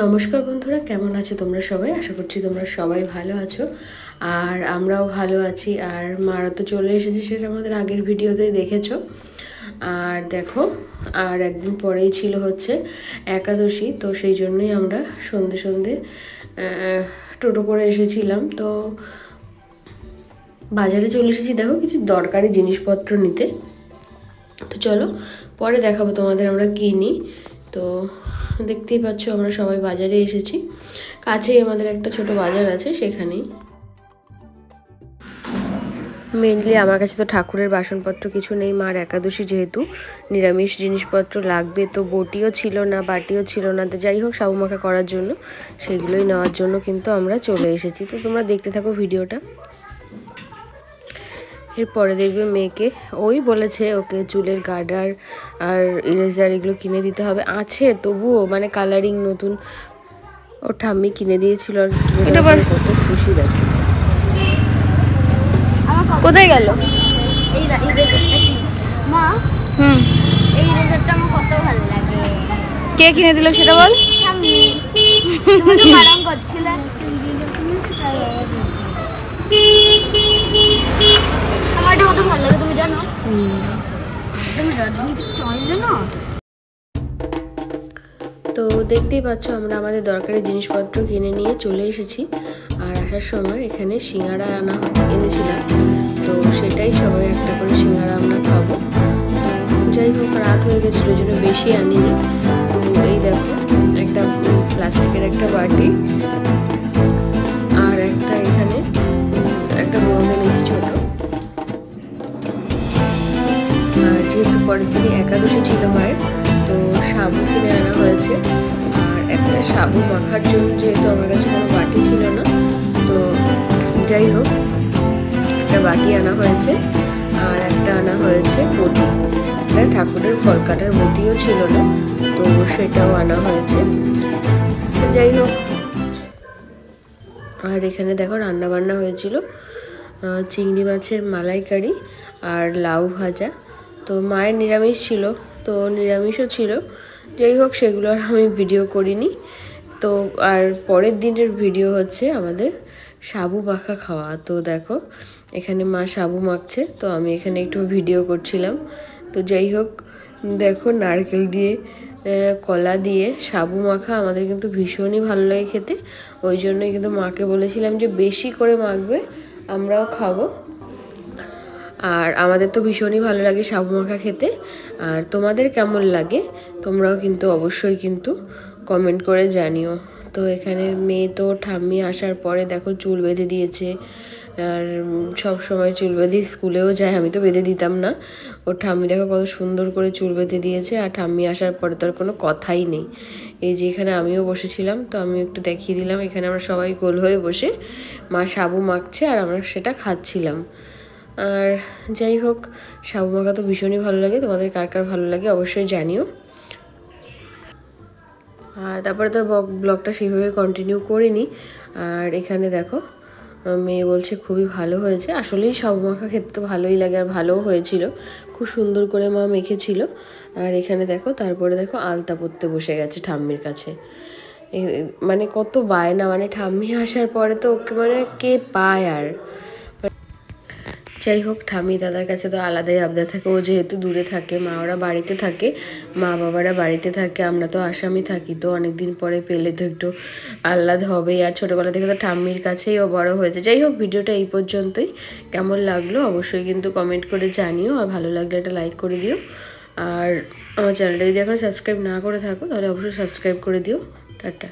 নমস্কার বন্ধুরা, কেমন আছো তোমরা সবাই? আশা করছি তোমরা সবাই ভালো আছো আর আমরাও ভালো আছি। আর মারা তো চলে এসেছে, সেটা আমাদের আগের ভিডিওতেই দেখেছো। আর দেখো, আর একদিন পরেই ছিল হচ্ছে একাদশী, তো সেই জন্যই আমরা সন্ধে সন্ধে টোটো করে এসেছিলাম। তো বাজারে চলে এসেছি দেখো কিছু দরকারি জিনিসপত্র নিতে। তো চলো পরে দেখাবো তোমাদের আমরা কী নিই। তো দেখতেই পাচ্ছ আমরা সবাই বাজারে এসেছি, কাছেই আমাদের একটা ছোট বাজার আছে সেখানেই। মেনলি আমার কাছে তো ঠাকুরের বাসনপত্র কিছু নেই, মার একাদশী যেহেতু নিরামিষ জিনিসপত্র লাগবে, তো বটিও ছিল না, বাটিও ছিল না। তো যাই হোক, সাবু মাখা করার জন্য সেগুলোই নেওয়ার জন্য কিন্তু আমরা চলে এসেছি। তো তোমরা দেখতে থাকো ভিডিওটা। এরপরে দেখবে মেয়েকে ওই বলেছে ওকে চুলের গার্ডার আর ইরেজার এগুলো কিনে দিতে হবে, আছে তবুও মানে কালারিং নতুন ওর ঠাম্মি কিনে দিয়েছিল আর কিনে দেওয়ার কত খুশি দেখো। কোথায় গেল এই মা? এই ইরেজারটা আমার কত ভালো লাগে। কে কিনে দিল সেটা বল। ঠাম্মি তোমাকে বারণ করছিল। আমার কত ভালো লাগে তুমি জানো? তুমি রাজনীতি চলে না। তো দেখতেই পাচ্ছ আমরা আমাদের দরকারি জিনিসপত্র কিনে নিয়ে চলে এসেছি। আর আসার সময় এখানে সিঙ্গারা এনেছিলাম, তো সেটাই সবাই একটা করে সিঙ্গারা আমরা খাবো। যাই হোক, রাত হয়ে গেছিলো ওই জন্য বেশি আনিনি। তো এই দেখো একটা প্লাস্টিকের একটা বাটি আর একটা এখানে একটা মগ এনেছি ছোট। আর যেহেতু পরের দিনে একাদশী ছিল মায়ের, তো সাবু কিনে আনা হয়েছে। আর একটা সাবু মাখার জন্য যেহেতু আমার কাছে কোনো বাটি ছিল না, তো যাই হোক একটা বাটি আনা হয়েছে আর একটা আনা হয়েছে বটি। একটা ঠাকুরের ফল কাটার বটিও ছিল না, তো সেটাও আনা হয়েছে। যাই হোক, আর এখানে দেখো রান্না বান্না হয়েছিল চিংড়ি মাছের মালাইকারি আর লাউ ভাজা। তো মায়ের নিরামিষ ছিল, তো নিরামিষও ছিল। যাই হোক, সেগুলো আর আমি ভিডিও করিনি। তো আর পরের দিনের ভিডিও হচ্ছে আমাদের সাবু মাখা খাওয়া। তো দেখো এখানে মা সাবু মাখছে, তো আমি এখানে একটু ভিডিও করছিলাম। তো যাই হোক, দেখো নারকেল দিয়ে কলা দিয়ে সাবু মাখা আমাদের কিন্তু ভীষণই ভালো লাগে খেতে। ওই জন্যই কিন্তু মাকে বলেছিলাম যে বেশি করে মাখবে, আমরাও খাবো। আর আমাদের তো ভীষণই ভালো লাগে সাবু মাখা খেতে। আর তোমাদের কেমন লাগে তোমরাও কিন্তু অবশ্যই কিন্তু কমেন্ট করে জানিও। তো এখানে মেয়ে তো ঠাম্মি আসার পরে দেখো চুল বেঁধে দিয়েছে। আর সব সময় চুল বেঁধে স্কুলেও যায়, আমি তো বেঁধে দিতাম না। ওর ঠাম্মি দেখো কত সুন্দর করে চুল বেঁধে দিয়েছে। আর ঠাম্মি আসার পরে তো আর কোনো কথাই নেই। এই যে এখানে আমিও বসেছিলাম, তো আমি একটু দেখিয়ে দিলাম। এখানে আমরা সবাই গোল হয়ে বসে মা সাবু মাখছে আর আমরা সেটা খাচ্ছিলাম। আর যাই হোক, সাবু মাখা তো ভীষণই ভালো লাগে। তোমাদের কার কার ভালো লাগে অবশ্যই জানিও। আর তারপরে তো ব্লগটা সেইভাবে কন্টিনিউ করিনি। আর এখানে দেখো মেয়ে বলছে খুবই ভালো হয়েছে। আসলেই সাবু মাখা খেতে তো ভালোই লাগে আর ভালোও হয়েছিল, খুব সুন্দর করে মা মেখেছিল। আর এখানে দেখো তারপরে দেখো আলতা পরতে বসে গেছে ঠাম্মির কাছে। মানে কত বায়না, মানে ঠাম্মি আসার পরে তো ওকে মানে কে পায় আর। যাই হোক, ঠাম্মি দাদার কাছে তো আলাদাই আবদার থাকে। ও যেহেতু দূরে থাকে, মা ওরা বাড়িতে থাকে, মা বাবারা বাড়িতে থাকে, আমরা তো আসামে থাকি। তো অনেকদিন পরে পেলে তো একটু আহ্লাদ হবেই। আর ছোটোবেলা থেকে তো ঠাম্মির কাছেই ও বড় হয়েছে। যাই হোক, ভিডিওটা এই পর্যন্তই। কেমন লাগলো অবশ্যই কিন্তু কমেন্ট করে জানিও। আর ভালো লাগলে একটা লাইক করে দিও। আর আমার চ্যানেলটা যদি এখন সাবস্ক্রাইব না করে থাকো তাহলে অবশ্যই সাবস্ক্রাইব করে দিও। টাটা।